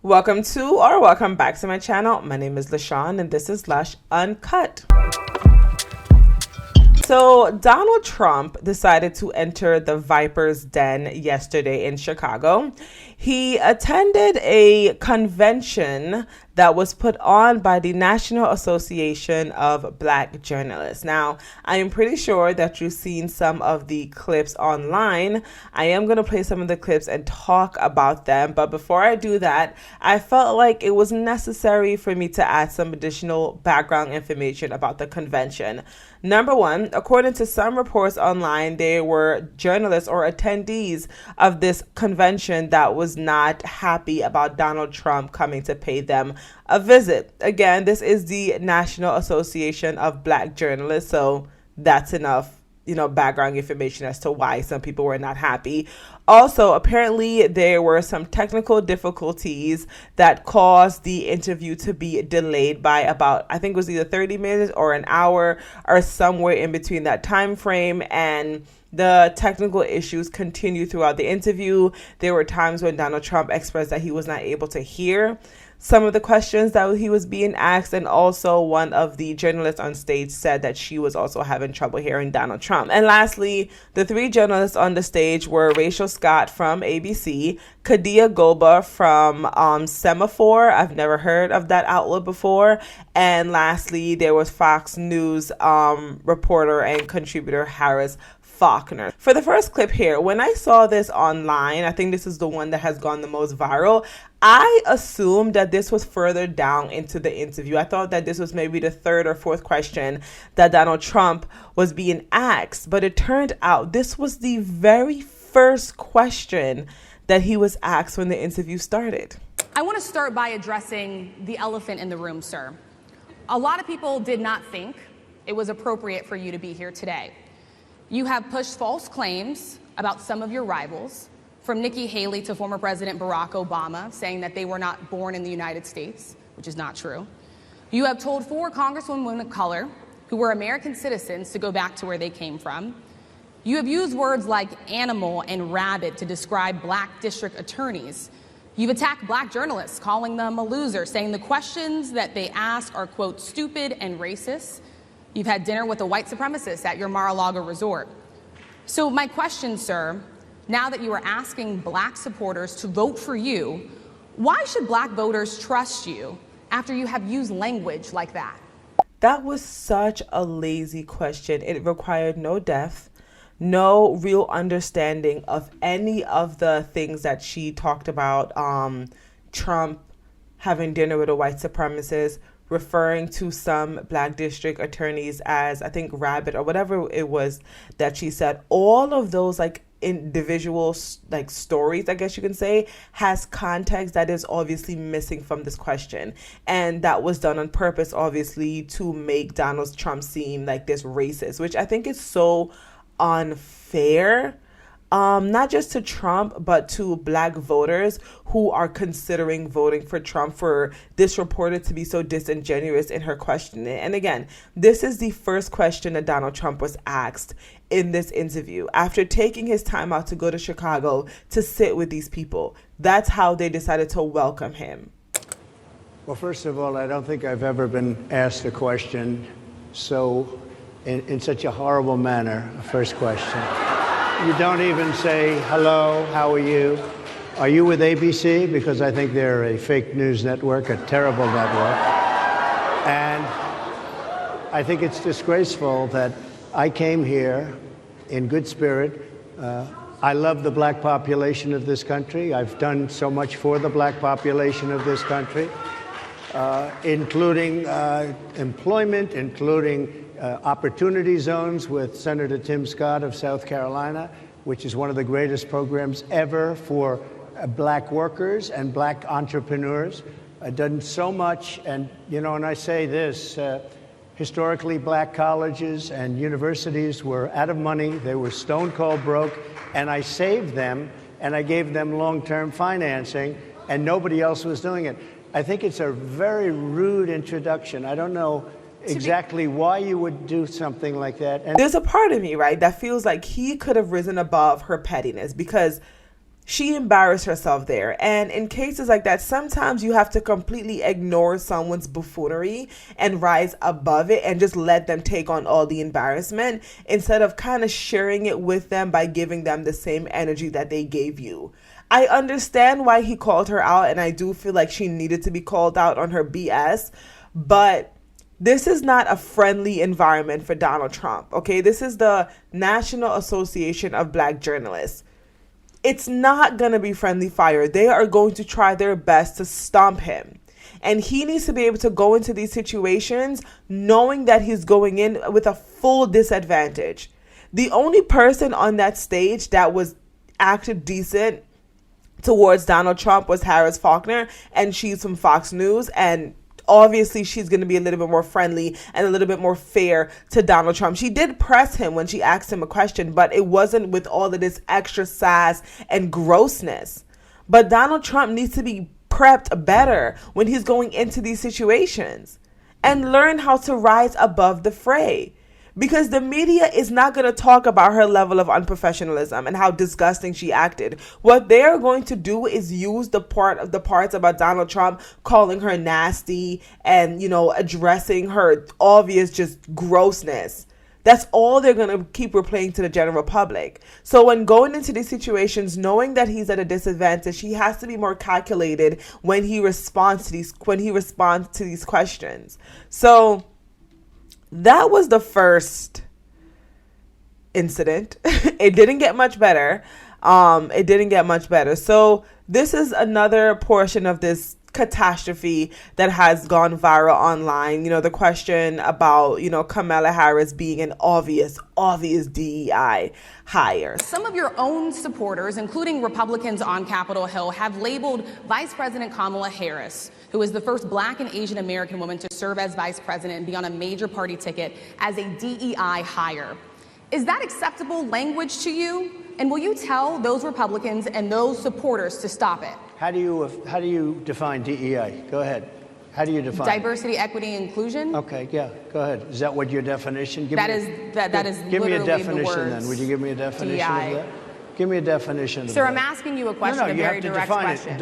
Welcome back to my channel. My name is LaShawn and this is Lush Uncut. So Donald Trump decided to enter the Viper's Den yesterday in Chicago. He attended a convention that was put on by the National Association of Black Journalists. Now, I am pretty sure that you've seen some of the clips online. I am going to play some of the clips and talk about them. But before I do that, I felt like it was necessary for me to add some additional background information about the convention. Number one, according to some reports online, there were journalists or attendees of this convention that was not happy about Donald Trump coming to pay them a visit. Again, this is the National Association of Black Journalists, so that's enough, background information as to why some people were not happy. Also, apparently there were some technical difficulties that caused the interview to be delayed by about, I think it was either 30 minutes or an hour or somewhere in between that time frame. And the technical issues continued throughout the interview. There were times when Donald Trump expressed that he was not able to hear some of the questions that he was being asked. And also one of the journalists on stage said that she was also having trouble hearing Donald Trump. And lastly, the three journalists on the stage were Rachel Scott from ABC, Kadia Goba from Semaphore. I've never heard of that outlet before. And lastly, there was Fox News reporter and contributor Harris Faulkner. For the first clip here, when I saw this online, I think this is the one that has gone the most viral. I assumed that this was further down into the interview. I thought that this was maybe the third or fourth question that Donald Trump was being asked, but it turned out this was the very first question that he was asked when the interview started. I want to start by addressing the elephant in the room, sir. A lot of people did not think it was appropriate for you to be here today. You have pushed false claims about some of your rivals, from Nikki Haley to former President Barack Obama, saying that they were not born in the United States, which is not true. You have told 4 congresswomen of color who were American citizens to go back to where they came from. You have used words like animal and rabid to describe black district attorneys. You've attacked black journalists, calling them a loser, saying the questions that they ask are, quote, stupid and racist. You've had dinner with a white supremacist at your Mar-a-Lago resort. So my question, sir, now that you are asking black supporters to vote for you, why should black voters trust you after you have used language like that? That was such a lazy question. It required no depth, no real understanding of any of the things that she talked about. Trump having dinner with a white supremacist, referring to some black district attorneys as, I think, rabbit or whatever it was that she said. All of those individual stories, I guess you can say, has context that is obviously missing from this question. And that was done on purpose, obviously, to make Donald Trump seem like this racist, which I think is so unfair. Not just to Trump, but to black voters who are considering voting for Trump, for this reporter to be so disingenuous in her questioning. And again, this is the first question that Donald Trump was asked in this interview after taking his time out to go to Chicago to sit with these people. That's how they decided to welcome him. Well, first of all, I don't think I've ever been asked a question in such a horrible manner. First question. You don't even say, hello, how are you? Are you with ABC? Because I think they're a fake news network, a terrible network. And I think it's disgraceful that I came here in good spirit. I love the black population of this country. I've done so much for the black population of this country, including employment, including opportunity zones with Senator Tim Scott of South Carolina, which is one of the greatest programs ever for black workers and black entrepreneurs. I've done so much, and and I say this, historically black colleges and universities were out of money, they were stone cold broke, and I saved them, and I gave them long-term financing, and nobody else was doing it. I think it's a very rude introduction. I don't know exactly why you would do something like that. And there's a part of me, right, that feels like he could have risen above her pettiness, because she embarrassed herself there. And in cases like that, sometimes you have to completely ignore someone's buffoonery and rise above it and just let them take on all the embarrassment instead of kind of sharing it with them by giving them the same energy that they gave you. I understand why he called her out, and I do feel like she needed to be called out on her BS, but this is not a friendly environment for Donald Trump, okay? This is the National Association of Black Journalists. It's not going to be friendly fire. They are going to try their best to stomp him. And he needs to be able to go into these situations knowing that he's going in with a full disadvantage. The only person on that stage that was acted decent towards Donald Trump was Harris Faulkner, and she's from Fox News, and obviously she's going to be a little bit more friendly and a little bit more fair to Donald Trump. She did press him when she asked him a question, but it wasn't with all of this extra sass and grossness. But Donald Trump needs to be prepped better when he's going into these situations and learn how to rise above the fray. Because the media is not going to talk about her level of unprofessionalism and how disgusting she acted. What they're going to do is use the parts about Donald Trump calling her nasty and, addressing her obvious just grossness. That's all they're going to keep replaying to the general public. So when going into these situations, knowing that he's at a disadvantage, he has to be more calculated when he responds to these questions. So that was the first incident. It didn't get much better. So this is another portion of this catastrophe that has gone viral online. The question about, Kamala Harris being an obvious DEI hire. Some of your own supporters, including Republicans on Capitol Hill, have labeled Vice President Kamala Harris, who is the first Black and Asian American woman to serve as vice president and be on a major party ticket, as a DEI hire. Is that acceptable language to you? And will you tell those Republicans and those supporters to stop it? How do you define DEI? Go ahead. How do you define diversity, equity, inclusion? Okay, yeah, go ahead. Is that what your definition? That is give me a literally definition the words then. Would you give me a definition DEI. of that? Give me a definition. Sir, of I'm that. asking you a question, No, a you very have to direct define question. It.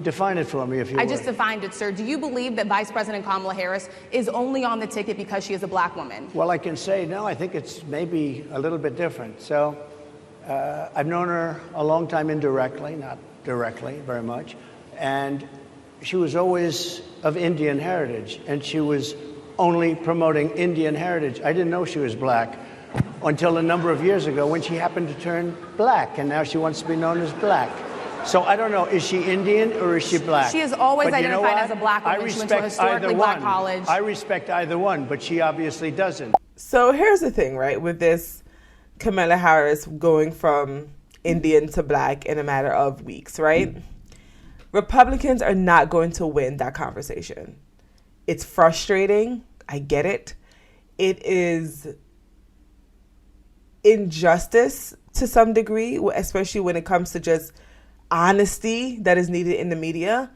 Define it for me, if you would. I just defined it, sir. Do you believe that Vice President Kamala Harris is only on the ticket because she is a Black woman? Well, I can say no. I think it's maybe a little bit different. So I've known her a long time indirectly, not directly very much, and she was always of Indian heritage, and she was only promoting Indian heritage. I didn't know she was Black until a number of years ago when she happened to turn Black, and now she wants to be known as Black. So I don't know, is she Indian or is she Black? She is always identified as a Black woman. She went to a historically Black college. I respect either one, but she obviously doesn't. So here's the thing, right, with this Kamala Harris going from Indian to Black in a matter of weeks, right? Republicans are not going to win that conversation. It's frustrating. I get it. It is injustice to some degree, especially when it comes to just honesty that is needed in the media.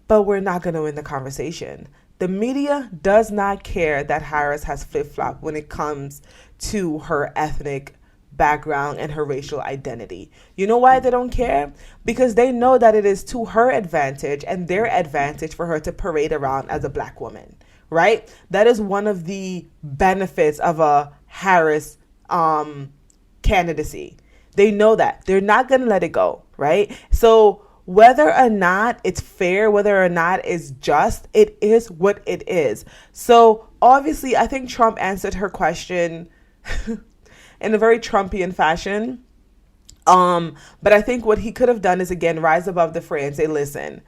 But we're not going to win the conversation. The media does not care that Harris has flip-flopped when it comes to her ethnic background and her racial identity. You know why they don't care? Because they know that it is to her advantage and their advantage for her to parade around as a Black woman, right? That is one of the benefits of a Harris candidacy. They know that. They're not going to let it go, right? So whether or not it's fair, whether or not it's just, it is what it is. So obviously, I think Trump answered her question in a very Trumpian fashion. But I think what he could have done is, again, rise above the fray and say, listen,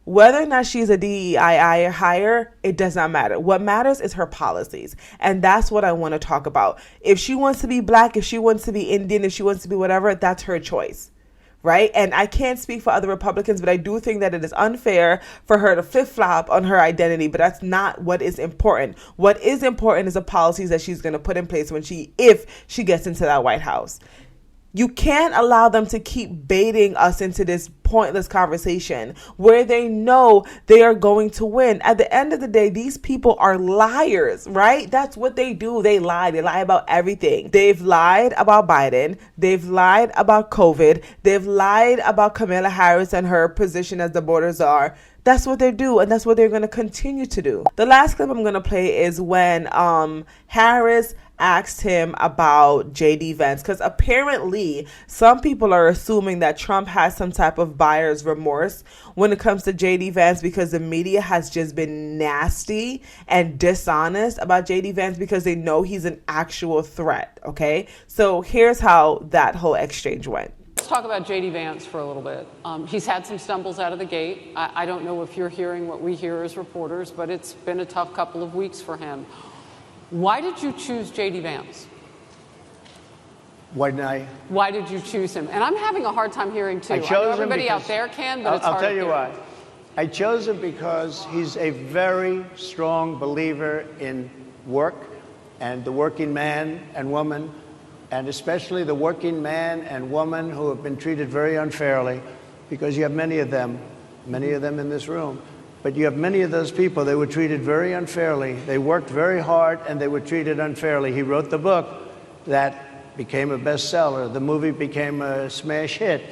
whether or not she's a DEI hire, it does not matter. What matters is her policies. And that's what I want to talk about. If she wants to be Black, if she wants to be Indian, if she wants to be whatever, that's her choice. Right? And I can't speak for other Republicans, but I do think that it is unfair for her to flip-flop on her identity. But that's not what is important. What is important is the policies that she's going to put in place if she gets into that White House. You can't allow them to keep baiting us into this pointless conversation where they know they are going to win. At the end of the day, these people are liars, right? That's what they do. They lie. They lie about everything. They've lied about Biden. They've lied about COVID. They've lied about Kamala Harris and her position as the border czar. That's what they do, and that's what they're going to continue to do. The last clip I'm going to play is when Harris asked him about JD Vance, because apparently some people are assuming that Trump has some type of buyer's remorse when it comes to JD Vance, because the media has just been nasty and dishonest about JD Vance because they know he's an actual threat. Okay, so here's how that whole exchange went. Let's talk about J.D. Vance for a little bit. He's had some stumbles out of the gate. I don't know if you're hearing what we hear as reporters, but it's been a tough couple of weeks for him. Why did you choose J.D. Vance? Why did you choose him? And I'm having a hard time hearing, too. I chose know him everybody because out there can, but it's hard I'll tell to you hear. why. I chose him because he's a very strong believer in work and the working man and woman, and especially the working man and woman who have been treated very unfairly, because you have many of them in this room, but you have many of those people, they were treated very unfairly. They worked very hard and they were treated unfairly. He wrote the book that became a bestseller. The movie became a smash hit.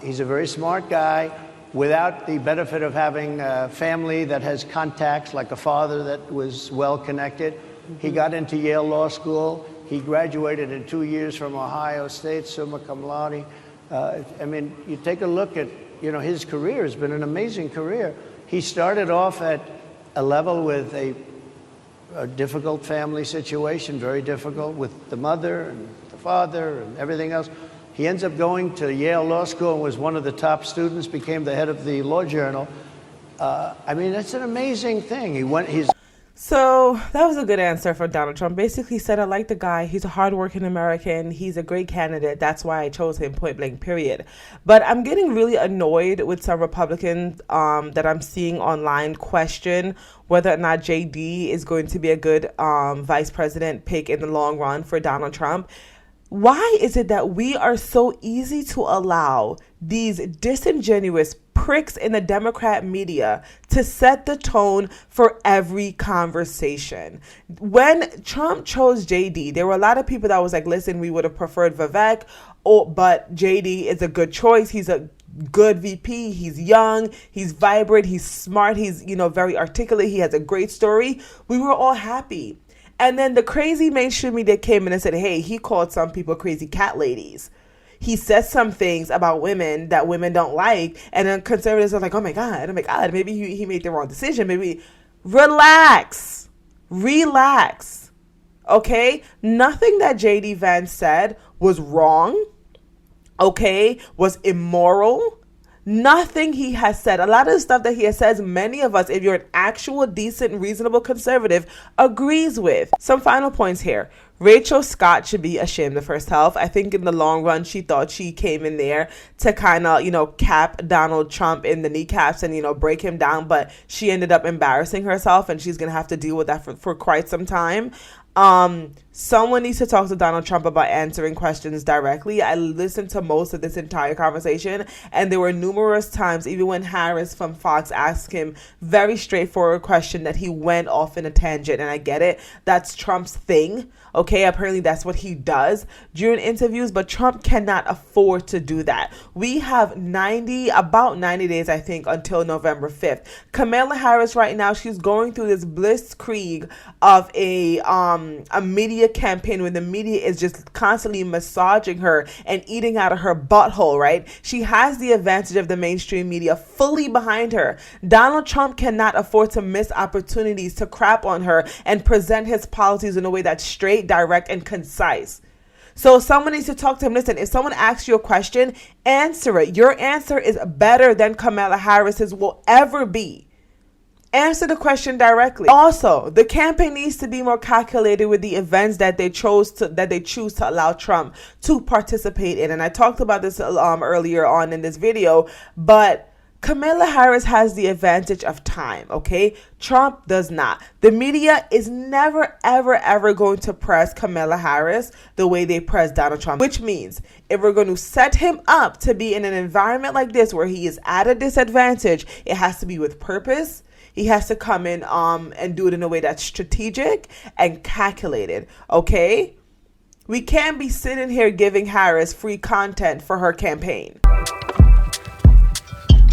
He's a very smart guy without the benefit of having a family that has contacts, like a father that was well connected. He got into Yale Law School. He graduated in 2 years from Ohio State, summa cum laude. I mean, you take a look at, his career has been an amazing career. He started off at a level with a difficult family situation, very difficult, with the mother and the father and everything else. He ends up going to Yale Law School and was one of the top students, became the head of the Law Journal. I mean, that's an amazing thing. So that was a good answer for Donald Trump. Basically said, I like the guy. He's a hardworking American. He's a great candidate. That's why I chose him, point blank, period. But I'm getting really annoyed with some Republicans that I'm seeing online question whether or not JD is going to be a good vice president pick in the long run for Donald Trump. Why is it that we are so easy to allow these disingenuous pricks in the Democrat media to set the tone for every conversation? When Trump chose JD, there were a lot of people that was like, listen, we would have preferred Vivek, but JD is a good choice. He's a good VP. He's young, he's vibrant, he's smart, he's, very articulate. He has a great story. We were all happy. And then the crazy mainstream media came in and said, hey, he called some people crazy cat ladies. He said some things about women that women don't like. And then conservatives are like, oh my God, maybe he made the wrong decision. Maybe relax. Okay? Nothing that JD Vance said was wrong. Okay? Was immoral. Nothing he has said. A lot of the stuff that he has said, many of us, if you're an actual, decent, reasonable conservative, agrees with. Some final points here. Rachel Scott should be ashamed of herself. I think in the long run, she thought she came in there to kind of, cap Donald Trump in the kneecaps and, break him down. But she ended up embarrassing herself, and she's going to have to deal with that for quite some time. Someone needs to talk to Donald Trump about answering questions directly. I listened to most of this entire conversation, and there were numerous times, even when Harris from Fox asked him very straightforward question, that he went off in a tangent. And I get it. That's Trump's thing. Okay, apparently that's what he does during interviews, but Trump cannot afford to do that. We have about 90 days, I think, until November 5th. Kamala Harris right now, she's going through this blitzkrieg of a media campaign where the media is just constantly massaging her and eating out of her butthole, right? She has the advantage of the mainstream media fully behind her. Donald Trump cannot afford to miss opportunities to crap on her and present his policies in a way that's straight, direct, and concise. So someone needs to talk to him. Listen, if someone asks you a question, answer it. Your answer is better than Kamala Harris's will ever be. Answer the question directly. Also, the campaign needs to be more calculated with the events that they choose to allow Trump to participate in. And I talked about this earlier on in this video, but Kamala Harris has the advantage of time, okay? Trump does not. The media is never, ever, ever going to press Kamala Harris the way they press Donald Trump, which means if we're going to set him up to be in an environment like this where he is at a disadvantage, it has to be with purpose. He has to come in and do it in a way that's strategic and calculated, okay? We can't be sitting here giving Harris free content for her campaign.